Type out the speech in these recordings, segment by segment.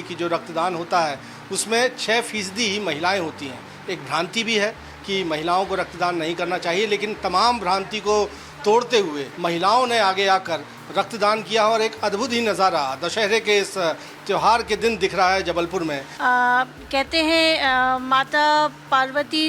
कि जो रक्तदान होता है उसमें 6% ही महिलाएं होती हैं। एक भ्रांति भी है कि महिलाओं को रक्तदान नहीं करना चाहिए, लेकिन तमाम भ्रांति को तोड़ते हुए महिलाओं ने आगे आकर रक्तदान किया और एक अद्भुत ही नज़ारा दशहरे के इस त्यौहार के दिन दिख रहा है जबलपुर में। कहते हैं माता पार्वती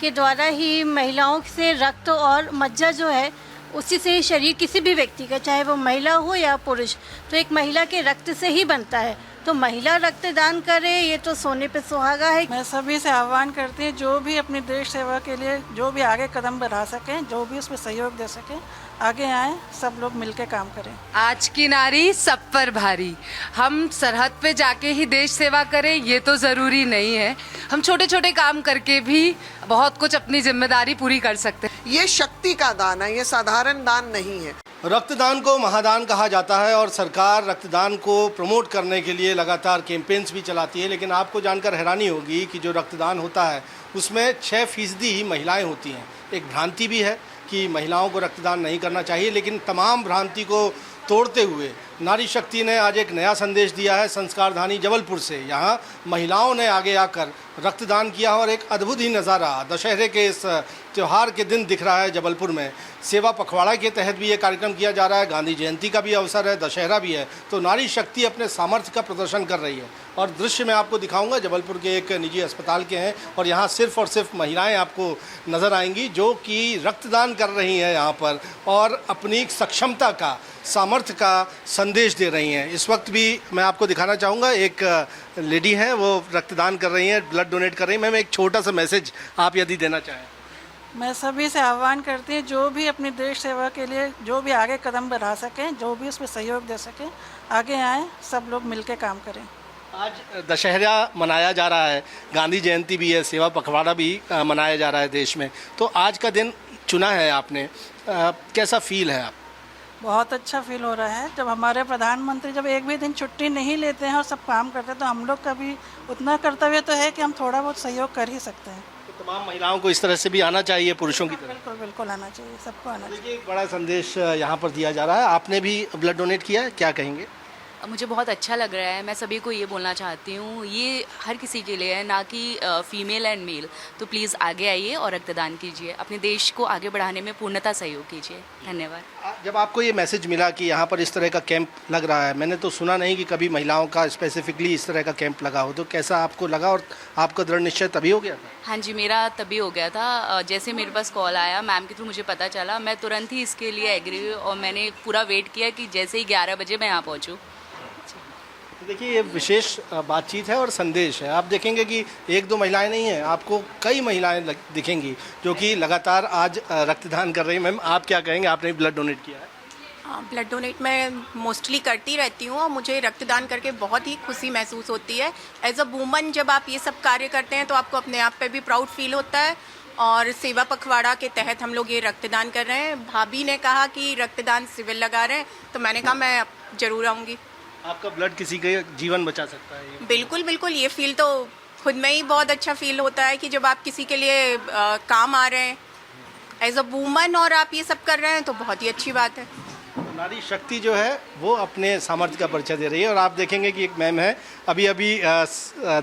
के द्वारा ही महिलाओं से रक्त और मज्जा जो है उसी से ही शरीर किसी भी व्यक्ति का, चाहे वो महिला हो या पुरुष, तो एक महिला के रक्त से ही बनता है। तो महिला रक्तदान करे ये तो सोने पे सुहागा है। मैं सभी से आह्वान करती हूँ जो भी अपनी देश सेवा के लिए जो भी आगे कदम बढ़ा सकें, जो भी उसमें सहयोग दे सकें, आगे आएँ, सब लोग मिलकर काम करें। आज की नारी सब पर भारी। हम सरहद पे जाके ही देश सेवा करें ये तो ज़रूरी नहीं है। हम छोटे छोटे काम करके भी बहुत कुछ अपनी जिम्मेदारी पूरी कर सकते हैं। ये शक्ति का दान है, ये साधारण दान नहीं है। रक्तदान को महादान कहा जाता है और सरकार रक्तदान को प्रमोट करने के लिए लगातार कैंपेन्स भी चलाती है, लेकिन आपको जानकर हैरानी होगी कि जो रक्तदान होता है उसमें 6% ही महिलाएं होती हैं। एक भ्रांति भी है कि महिलाओं को रक्तदान नहीं करना चाहिए, लेकिन तमाम भ्रांति को तोड़ते हुए नारी शक्ति ने आज एक नया संदेश दिया है संस्कारधानी जबलपुर से। यहाँ महिलाओं ने आगे आकर रक्तदान किया और एक अद्भुत ही नज़ारा दशहरे के इस त्यौहार के दिन दिख रहा है जबलपुर में। सेवा पखवाड़ा के तहत भी ये कार्यक्रम किया जा रहा है, गांधी जयंती का भी अवसर है, दशहरा भी है, तो नारी शक्ति अपने सामर्थ्य का प्रदर्शन कर रही है। और दृश्य मैं आपको दिखाऊंगा जबलपुर के एक निजी अस्पताल के हैं और यहाँ सिर्फ और सिर्फ महिलाएं आपको नज़र आएंगी जो कि रक्तदान कर रही हैं यहाँ पर और अपनी सक्षमता का, सामर्थ्य का संदेश दे रही हैं। इस वक्त भी मैं आपको दिखाना चाहूँगा, एक लेडी हैं वो रक्तदान कर रही हैं, ब्लड डोनेट कर रही हैं। मैम एक छोटा सा मैसेज आप यदि देना चाहें। मैं सभी से आह्वान करती हूँ जो भी अपनी देश सेवा के लिए जो भी आगे कदम बढ़ा सकें, जो भी उसमें सहयोग दे सकें, आगे आएँ, सब लोग मिलकर काम करें। आज दशहरा मनाया जा रहा है, गांधी जयंती भी है, सेवा पखवाड़ा भी मनाया जा रहा है देश में, तो आज का दिन चुना है आपने, कैसा फील है आप? बहुत अच्छा फील हो रहा है। जब हमारे प्रधानमंत्री जब एक भी दिन छुट्टी नहीं लेते हैं और सब काम करते हैं, तो हम लोग का भी उतना कर्तव्य तो है कि हम थोड़ा बहुत सहयोग कर ही सकते हैं। तो तमाम महिलाओं को इस तरह से भी आना चाहिए पुरुषों की तरह। बिल्कुल बिल्कुल आना चाहिए, सबको आना चाहिए। देखिए एक बड़ा संदेश यहाँ पर दिया जा रहा है। आपने भी ब्लड डोनेट किया है, क्या कहेंगे? मुझे बहुत अच्छा लग रहा है। मैं सभी को ये बोलना चाहती हूँ, ये हर किसी के लिए है, ना कि फीमेल एंड मेल। तो प्लीज़ आगे आइए और रक्तदान कीजिए, अपने देश को आगे बढ़ाने में पूर्णतः सहयोग कीजिए। धन्यवाद। जब आपको ये मैसेज मिला कि यहाँ पर इस तरह का कैंप लग रहा है, मैंने तो सुना नहीं कि कभी महिलाओं का स्पेसिफिकली इस तरह का कैंप लगा हो, तो कैसा आपको लगा और आपका दृढ़ निश्चय तभी हो गया था? हाँ जी, मेरा तभी हो गया था। जैसे मेरे पास कॉल आया मैम के थ्रू, मुझे पता चला, मैं तुरंत ही इसके लिए एग्री हुई और मैंने पूरा वेट किया कि जैसे ही 11 बजे मैं यहाँ पहुँचूँ। देखिए ये विशेष बातचीत है और संदेश है। आप देखेंगे कि एक दो महिलाएं नहीं हैं, आपको कई महिलाएं दिखेंगी जो कि लगातार आज रक्तदान कर रही हैं। मैम आप क्या कहेंगे, आपने ब्लड डोनेट किया है? ब्लड डोनेट मैं मोस्टली करती रहती हूँ और मुझे रक्तदान करके बहुत ही खुशी महसूस होती है। एज अ वूमन जब आप ये सब कार्य करते हैं तो आपको अपने आप पे भी प्राउड फील होता है। और सेवा पखवाड़ा के तहत हम लोग ये रक्तदान कर रहे हैं। भाभी ने कहा कि रक्तदान शिविर लगा रहे हैं, तो मैंने कहा मैं ज़रूर आऊँगी। आपका ब्लड किसी के जीवन बचा सकता है ये? बिल्कुल बिल्कुल, ये फील तो खुद में ही बहुत अच्छा फील होता है कि जब आप किसी के लिए काम आ रहे हैं एज अ वूमन और आप ये सब कर रहे हैं तो बहुत ही अच्छी बात है। नारी शक्ति जो है वो अपने सामर्थ्य का परिचय दे रही है। और आप देखेंगे कि एक मैम है, अभी अभी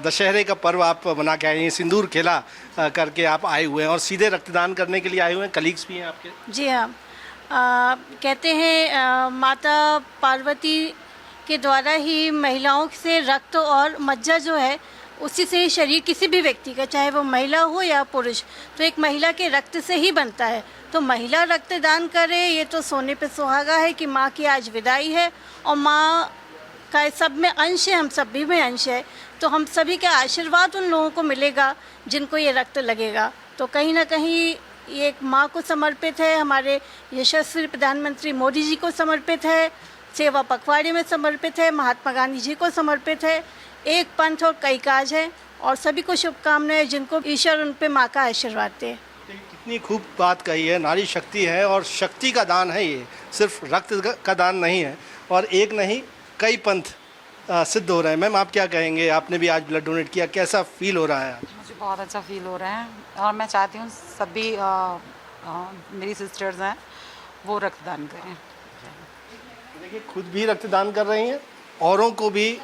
दशहरे का पर्व आप मना के आए हैं, सिंदूर खेला करके आप आए हुए हैं और सीधे रक्तदान करने के लिए आए हुए हैं। कलीग्स भी हैं आपके? जी हाँ, कहते हैं माता पार्वती के द्वारा ही महिलाओं से रक्त और मज्जा जो है उसी से ही शरीर किसी भी व्यक्ति का, चाहे वो महिला हो या पुरुष, तो एक महिला के रक्त से ही बनता है। तो महिला रक्तदान करे ये तो सोने पे सुहागा है कि माँ की आज विदाई है और माँ का सब में अंश है, हम सभी में अंश है, तो हम सभी का आशीर्वाद उन लोगों को मिलेगा जिनको ये रक्त लगेगा। तो कहीं ना कहीं ये एक माँ को समर्पित है, हमारे यशस्वी प्रधानमंत्री मोदी जी को समर्पित है, सेवा पखवाड़े में समर्पित है, महात्मा गांधी जी को समर्पित है। एक पंथ और कई काज है और सभी को शुभकामनाएं जिनको ईश्वर उन पे माँ का आशीर्वाद दे। कितनी खूब बात कही है, नारी शक्ति है और शक्ति का दान है ये, सिर्फ रक्त का दान नहीं है। और एक नहीं कई पंथ सिद्ध हो रहे हैं। मैम आप क्या कहेंगे, आपने भी आज ब्लड डोनेट किया, कैसा फील हो रहा है? मुझे बहुत अच्छा फील हो रहा है और मैं चाहती हूँ सभी मेरी सिस्टर्स हैं वो रक्तदान करें। देखिए खुद भी रक्तदान कर रही हैं, औरों को भी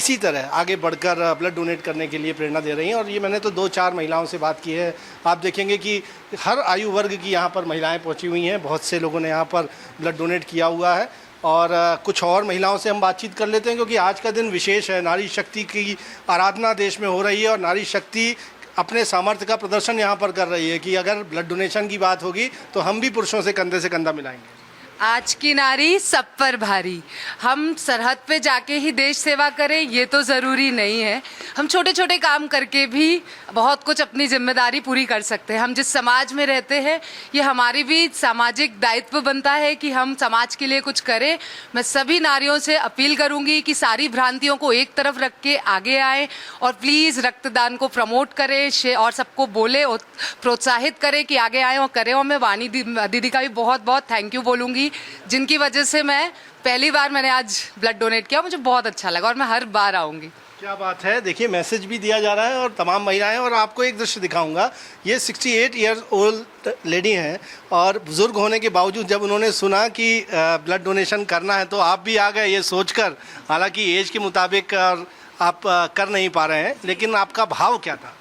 इसी तरह आगे बढ़कर ब्लड डोनेट करने के लिए प्रेरणा दे रही हैं। और ये मैंने तो 2-4 महिलाओं से बात की है। आप देखेंगे कि हर आयु वर्ग की यहाँ पर महिलाएं पहुँची हुई हैं। बहुत से लोगों ने यहाँ पर ब्लड डोनेट किया हुआ है। और कुछ और महिलाओं से हम बातचीत कर लेते हैं, क्योंकि आज का दिन विशेष है। नारी शक्ति की आराधना देश में हो रही है और नारी शक्ति अपने सामर्थ्य का प्रदर्शन यहाँ पर कर रही है कि अगर ब्लड डोनेशन की बात होगी तो हम भी पुरुषों से कंधा मिलाएंगे। आज की नारी सब पर भारी। हम सरहद पे जाके ही देश सेवा करें ये तो ज़रूरी नहीं है। हम छोटे छोटे काम करके भी बहुत कुछ अपनी जिम्मेदारी पूरी कर सकते हैं। हम जिस समाज में रहते हैं ये हमारी भी सामाजिक दायित्व बनता है कि हम समाज के लिए कुछ करें। मैं सभी नारियों से अपील करूंगी कि सारी भ्रांतियों को एक तरफ रख के आगे आएँ और प्लीज़ रक्तदान को प्रमोट करें और सबको बोले और प्रोत्साहित करें कि आगे आएँ और करें। और मैं वाणी दीदी का भी बहुत बहुत थैंक यू बोलूँगी, जिनकी वजह से मैं पहली बार मैंने आज ब्लड डोनेट किया। मुझे बहुत अच्छा लगा और मैं हर बार आऊँगी। क्या बात है। देखिए मैसेज भी दिया जा रहा है और तमाम महिलाएं। और आपको एक दृश्य दिखाऊंगा। ये 68 ईयर्स ओल्ड लेडी हैं और बुज़ुर्ग होने के बावजूद जब उन्होंने सुना कि ब्लड डोनेशन करना है तो आप भी आ गए ये सोचकर। हालांकि एज के मुताबिक आप कर नहीं पा रहे हैं, लेकिन आपका भाव क्या था?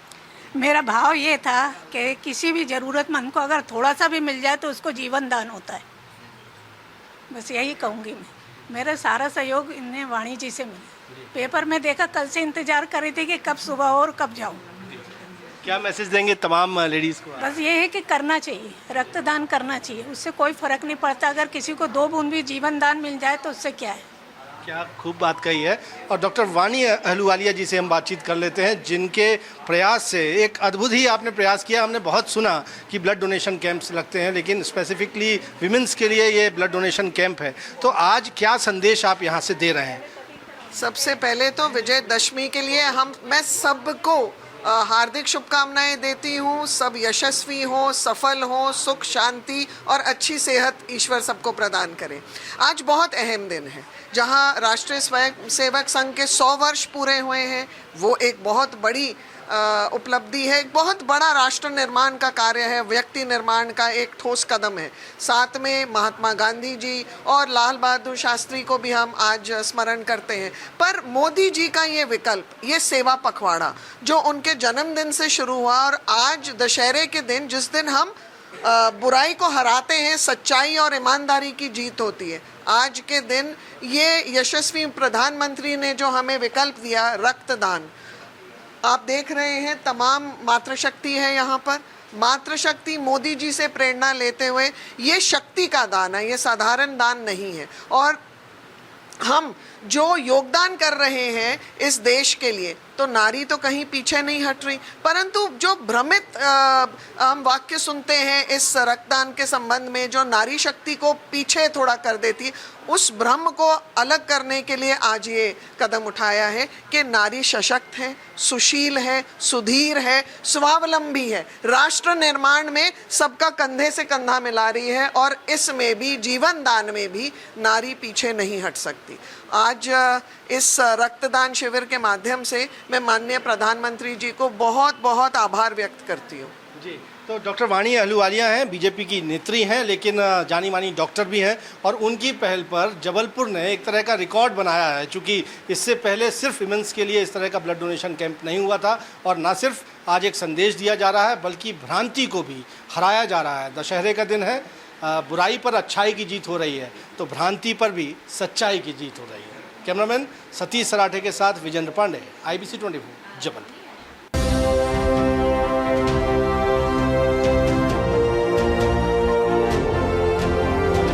मेरा भाव ये था कि किसी भी ज़रूरतमंद को अगर थोड़ा सा भी मिल जाए तो उसको जीवन दान होता है। बस यही कहूँगी मैं। मेरा सारा सहयोग इन्हें वाणी जी से मिला। पेपर में देखा, कल से इंतजार कर रही थी कि कब सुबह हो और कब जाऊँ। क्या मैसेज देंगे तमाम लेडीज़ को? बस ये है कि करना चाहिए, रक्तदान करना चाहिए। उससे कोई फ़र्क नहीं पड़ता। अगर किसी को 2 बूंद भी जीवन दान मिल जाए तो उससे क्या है। क्या खूब बात कही है। और डॉक्टर वाणी अहलूवालिया जी से हम बातचीत कर लेते हैं, जिनके प्रयास से एक अद्भुत ही आपने प्रयास किया। हमने बहुत सुना कि ब्लड डोनेशन कैंप्स लगते हैं, लेकिन स्पेसिफिकली विमेंस के लिए ये ब्लड डोनेशन कैंप है। तो आज क्या संदेश आप यहाँ से दे रहे हैं? सबसे पहले तो विजयदशमी के लिए मैं सबको हार्दिक शुभकामनाएं देती हूँ। सब यशस्वी हो, सफल हो, सुख शांति और अच्छी सेहत ईश्वर सबको प्रदान करे। आज बहुत अहम दिन है जहाँ राष्ट्रीय स्वयं सेवक संघ के 100 वर्ष पूरे हुए हैं। वो एक बहुत बड़ी उपलब्धि है, एक बहुत बड़ा राष्ट्र निर्माण का कार्य है, व्यक्ति निर्माण का एक ठोस कदम है। साथ में महात्मा गांधी जी और लाल बहादुर शास्त्री को भी हम आज स्मरण करते हैं। पर मोदी जी का ये विकल्प, ये सेवा पखवाड़ा जो उनके जन्मदिन से शुरू हुआ और आज दशहरे के दिन जिस दिन हम बुराई को हराते हैं, सच्चाई और ईमानदारी की जीत होती है, आज के दिन ये यशस्वी प्रधानमंत्री ने जो हमें विकल्प दिया, रक्तदान। आप देख रहे हैं तमाम मातृशक्ति है यहाँ पर। मातृशक्ति मोदी जी से प्रेरणा लेते हुए, ये शक्ति का दान है, ये साधारण दान नहीं है। और हम जो योगदान कर रहे हैं इस देश के लिए, तो नारी तो कहीं पीछे नहीं हट रही। परंतु जो भ्रमित हम वाक्य सुनते हैं इस रक्तदान के संबंध में, जो नारी शक्ति को पीछे थोड़ा कर देती, उस भ्रम को अलग करने के लिए आज ये कदम उठाया है कि नारी सशक्त है, सुशील है, सुधीर है, स्वावलंबी है, राष्ट्र निर्माण में सबका कंधे से कंधा मिला रही है। और इसमें भी, जीवन दान में भी नारी पीछे नहीं हट सकती। आज इस रक्तदान शिविर के माध्यम से मैं माननीय प्रधानमंत्री जी को बहुत बहुत आभार व्यक्त करती हूँ। जी, तो डॉक्टर वाणी अहलूवालिया हैं, बीजेपी की नेत्री हैं, लेकिन जानी मानी डॉक्टर भी हैं। और उनकी पहल पर जबलपुर ने एक तरह का रिकॉर्ड बनाया है, चूँकि इससे पहले सिर्फ विमेंस के लिए इस तरह का ब्लड डोनेशन कैंप नहीं हुआ था। और ना सिर्फ आज एक संदेश दिया जा रहा है, बल्कि भ्रांति को भी हराया जा रहा है। दशहरे का दिन है, बुराई पर अच्छाई की जीत हो रही है, तो भ्रांति पर भी सच्चाई की जीत हो रही है। कैमरामैन सतीश सराठे के साथ विजेंद्र पांडे, IBC 24, जबलपुर।